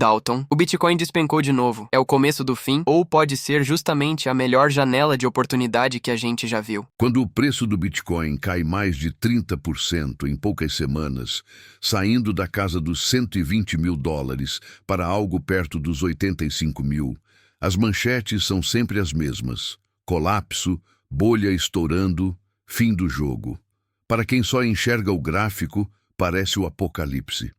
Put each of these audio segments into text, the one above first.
Dalton, o Bitcoin despencou de novo. É o começo do fim ou pode ser justamente a melhor janela de oportunidade que a gente já viu? Quando o preço do Bitcoin cai mais de 30% em poucas semanas, saindo da casa dos 120 mil dólares para algo perto dos 85 mil, as manchetes são sempre as mesmas: colapso, bolha estourando, fim do jogo. Para quem só enxerga o gráfico, parece o apocalipse.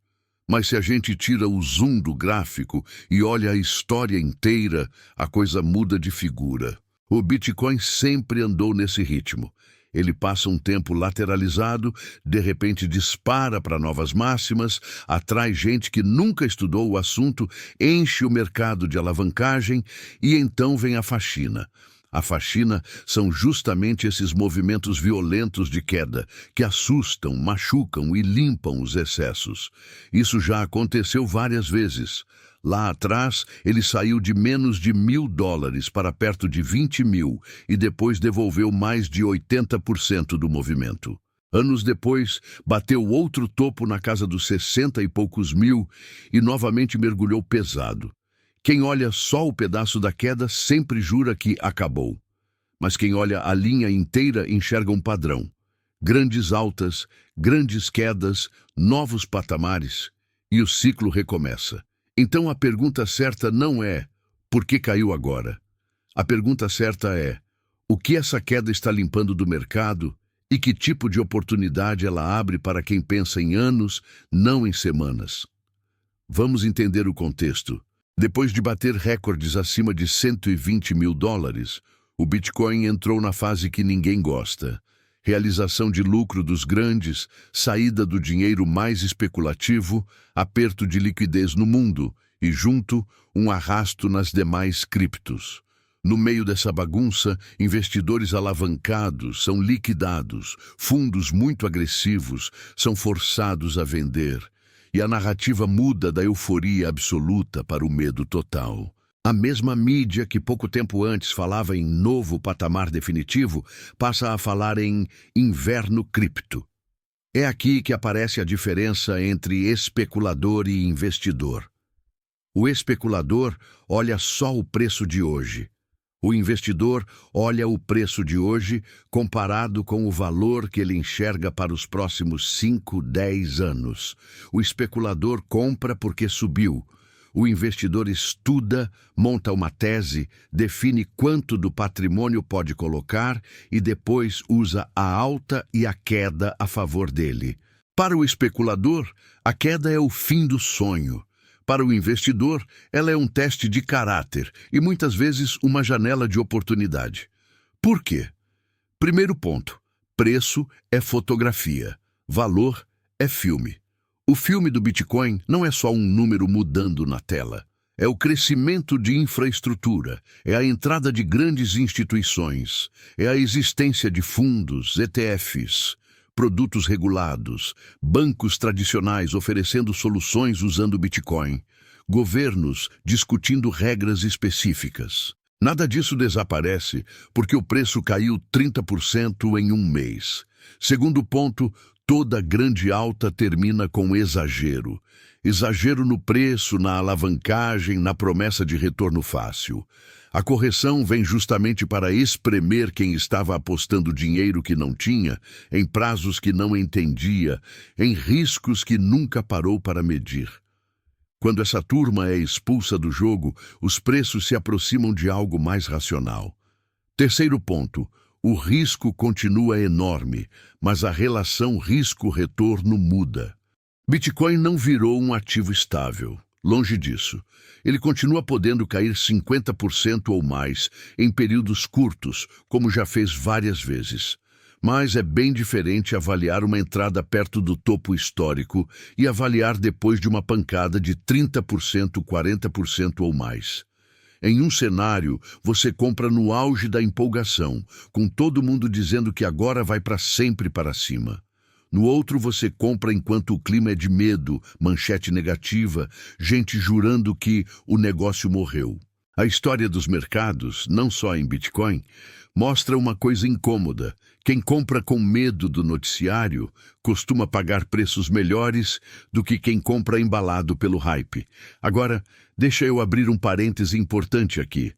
Mas se a gente tira o zoom do gráfico e olha a história inteira, a coisa muda de figura. O Bitcoin sempre andou nesse ritmo. Ele passa um tempo lateralizado, de repente dispara para novas máximas, atrai gente que nunca estudou o assunto, enche o mercado de alavancagem e então vem a faxina. A faxina são justamente esses movimentos violentos de queda que assustam, machucam e limpam os excessos. Isso já aconteceu várias vezes. Lá atrás, ele saiu de menos de $1.000 para perto de 20 mil e depois devolveu mais de 80% do movimento. Anos depois, bateu outro topo na casa dos 60 e poucos mil e novamente mergulhou pesado. Quem olha só o pedaço da queda sempre jura que acabou. Mas quem olha a linha inteira enxerga um padrão. Grandes altas, grandes quedas, novos patamares, e o ciclo recomeça. Então a pergunta certa não é por que caiu agora? A pergunta certa é o que essa queda está limpando do mercado e que tipo de oportunidade ela abre para quem pensa em anos, não em semanas. Vamos entender o contexto. Depois de bater recordes acima de 120 mil dólares, o Bitcoin entrou na fase que ninguém gosta. Realização de lucro dos grandes, saída do dinheiro mais especulativo, aperto de liquidez no mundo e, junto, um arrasto nas demais criptos. No meio dessa bagunça, investidores alavancados são liquidados, fundos muito agressivos são forçados a vender. E a narrativa muda da euforia absoluta para o medo total. A mesma mídia que pouco tempo antes falava em novo patamar definitivo passa a falar em inverno cripto. É aqui que aparece a diferença entre especulador e investidor. O especulador olha só o preço de hoje. O investidor olha o preço de hoje comparado com o valor que ele enxerga para os próximos 5, 10 anos. O especulador compra porque subiu. O investidor estuda, monta uma tese, define quanto do patrimônio pode colocar e depois usa a alta e a queda a favor dele. Para o especulador, a queda é o fim do sonho. Para o investidor, ela é um teste de caráter e muitas vezes uma janela de oportunidade. Por quê? Primeiro ponto: preço é fotografia, valor é filme. O filme do Bitcoin não é só um número mudando na tela. É o crescimento de infraestrutura, é a entrada de grandes instituições, é a existência de fundos, ETFs, produtos regulados, bancos tradicionais oferecendo soluções usando Bitcoin, governos discutindo regras específicas. Nada disso desaparece porque o preço caiu 30% em um mês. Segundo ponto, toda grande alta termina com exagero. Exagero no preço, na alavancagem, na promessa de retorno fácil. A correção vem justamente para espremer quem estava apostando dinheiro que não tinha, em prazos que não entendia, em riscos que nunca parou para medir. Quando essa turma é expulsa do jogo, os preços se aproximam de algo mais racional. Terceiro ponto: o risco continua enorme, mas a relação risco-retorno muda. Bitcoin não virou um ativo estável. Longe disso. Ele continua podendo cair 50% ou mais em períodos curtos, como já fez várias vezes. Mas é bem diferente avaliar uma entrada perto do topo histórico e avaliar depois de uma pancada de 30%, 40% ou mais. Em um cenário, você compra no auge da empolgação, com todo mundo dizendo que agora vai para sempre para cima. No outro, você compra enquanto o clima é de medo, manchete negativa, gente jurando que o negócio morreu. A história dos mercados, não só em Bitcoin, mostra uma coisa incômoda. Quem compra com medo do noticiário costuma pagar preços melhores do que quem compra embalado pelo hype. Agora, deixa eu abrir um parêntese importante aqui.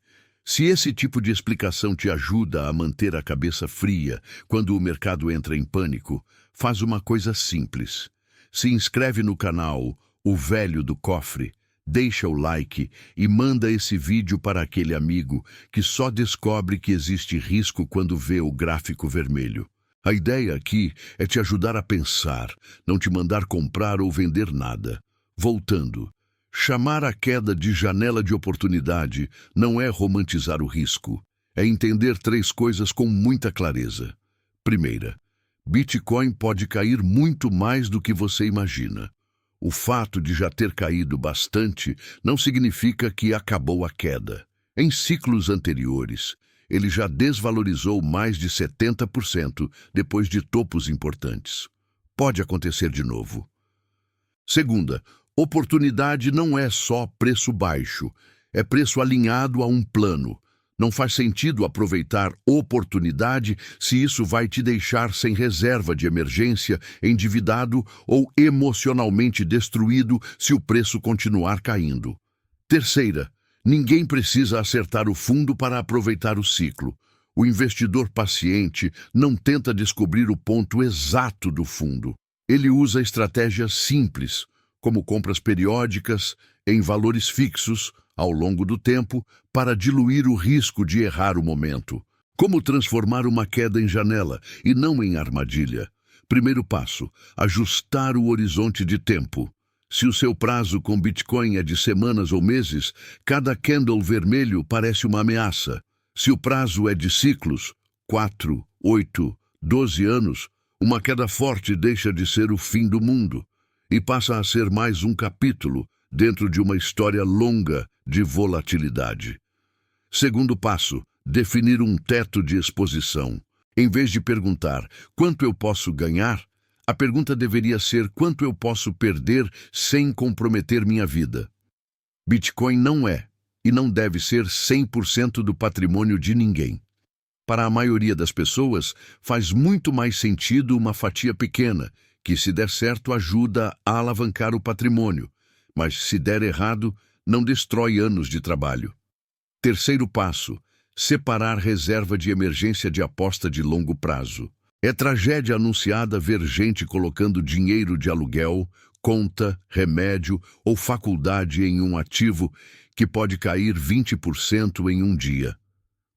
Se esse tipo de explicação te ajuda a manter a cabeça fria quando o mercado entra em pânico, faz uma coisa simples. Se inscreve no canal O Velho do Cofre, deixa o like e manda esse vídeo para aquele amigo que só descobre que existe risco quando vê o gráfico vermelho. A ideia aqui é te ajudar a pensar, não te mandar comprar ou vender nada. Voltando, chamar a queda de janela de oportunidade não é romantizar o risco, é entender 3 coisas com muita clareza. Primeira, Bitcoin pode cair muito mais do que você imagina. O fato de já ter caído bastante não significa que acabou a queda. Em ciclos anteriores, ele já desvalorizou mais de 70% depois de topos importantes. Pode acontecer de novo. Segunda, oportunidade não é só preço baixo, é preço alinhado a um plano. Não faz sentido aproveitar oportunidade se isso vai te deixar sem reserva de emergência, endividado ou emocionalmente destruído se o preço continuar caindo. Terceira, ninguém precisa acertar o fundo para aproveitar o ciclo. O investidor paciente não tenta descobrir o ponto exato do fundo. Ele usa estratégias simples, como compras periódicas, em valores fixos, ao longo do tempo, para diluir o risco de errar o momento. Como transformar uma queda em janela e não em armadilha? Primeiro passo, ajustar o horizonte de tempo. Se o seu prazo com Bitcoin é de semanas ou meses, cada candle vermelho parece uma ameaça. Se o prazo é de ciclos, 4, 8, 12 anos, uma queda forte deixa de ser o fim do mundo e passa a ser mais um capítulo dentro de uma história longa de volatilidade. Segundo passo, definir um teto de exposição. Em vez de perguntar quanto eu posso ganhar, a pergunta deveria ser quanto eu posso perder sem comprometer minha vida. Bitcoin não é e não deve ser 100% do patrimônio de ninguém. Para a maioria das pessoas, faz muito mais sentido uma fatia pequena, que se der certo ajuda a alavancar o patrimônio, mas se der errado, não destrói anos de trabalho. Terceiro passo, separar reserva de emergência de aposta de longo prazo. É tragédia anunciada ver gente colocando dinheiro de aluguel, conta, remédio ou faculdade em um ativo que pode cair 20% em um dia.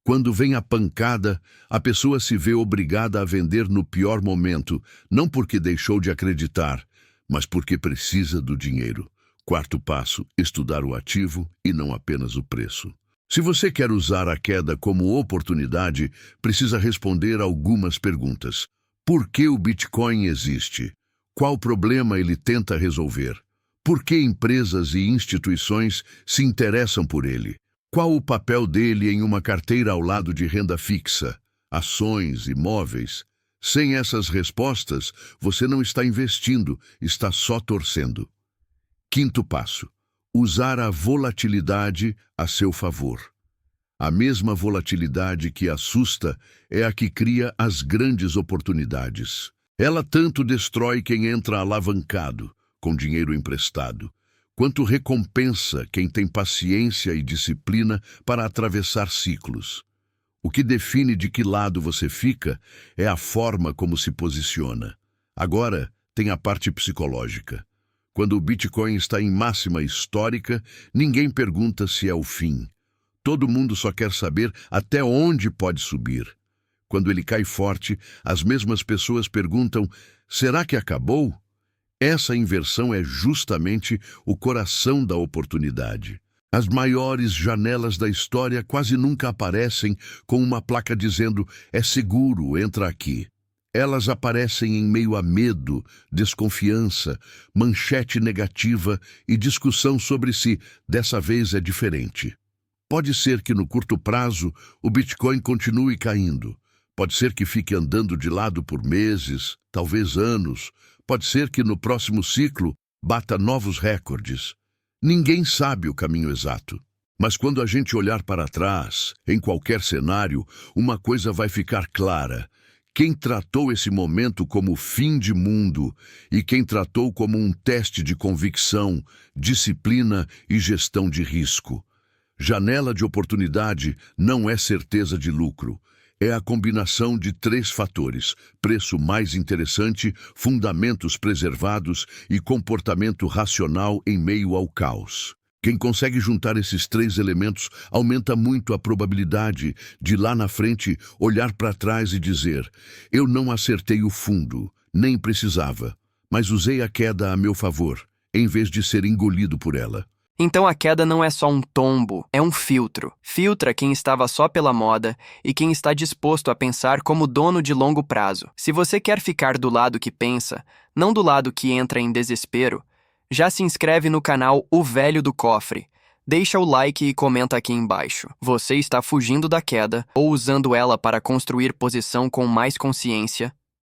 Quando vem a pancada, a pessoa se vê obrigada a vender no pior momento, não porque deixou de acreditar, mas porque precisa do dinheiro. Quarto passo, estudar o ativo e não apenas o preço. Se você quer usar a queda como oportunidade, precisa responder algumas perguntas. Por que o Bitcoin existe? Qual problema ele tenta resolver? Por que empresas e instituições se interessam por ele? Qual o papel dele em uma carteira ao lado de renda fixa, ações, imóveis? Sem essas respostas, você não está investindo, está só torcendo. Quinto passo, usar a volatilidade a seu favor. A mesma volatilidade que assusta é a que cria as grandes oportunidades. Ela tanto destrói quem entra alavancado, com dinheiro emprestado, quanto recompensa quem tem paciência e disciplina para atravessar ciclos. O que define de que lado você fica é a forma como se posiciona. Agora, tem a parte psicológica. Quando o Bitcoin está em máxima histórica, ninguém pergunta se é o fim. Todo mundo só quer saber até onde pode subir. Quando ele cai forte, as mesmas pessoas perguntam: será que acabou? Essa inversão é justamente o coração da oportunidade. As maiores janelas da história quase nunca aparecem com uma placa dizendo "é seguro, entra aqui". Elas aparecem em meio a medo, desconfiança, manchete negativa e discussão sobre se dessa vez é diferente. Pode ser que no curto prazo o Bitcoin continue caindo. Pode ser que fique andando de lado por meses, talvez anos. Pode ser que no próximo ciclo bata novos recordes. Ninguém sabe o caminho exato. Mas quando a gente olhar para trás, em qualquer cenário, uma coisa vai ficar clara. Quem tratou esse momento como fim de mundo e quem tratou como um teste de convicção, disciplina e gestão de risco. Janela de oportunidade não é certeza de lucro. É a combinação de 3 fatores: preço mais interessante, fundamentos preservados e comportamento racional em meio ao caos. Quem consegue juntar esses 3 elementos aumenta muito a probabilidade de lá na frente olhar para trás e dizer: eu não acertei o fundo, nem precisava, mas usei a queda a meu favor, em vez de ser engolido por ela. Então a queda não é só um tombo, é um filtro. Filtra quem estava só pela moda e quem está disposto a pensar como dono de longo prazo. Se você quer ficar do lado que pensa, não do lado que entra em desespero, já se inscreve no canal O Velho do Cofre. Deixa o like e comenta aqui embaixo. Você está fugindo da queda ou usando ela para construir posição com mais consciência?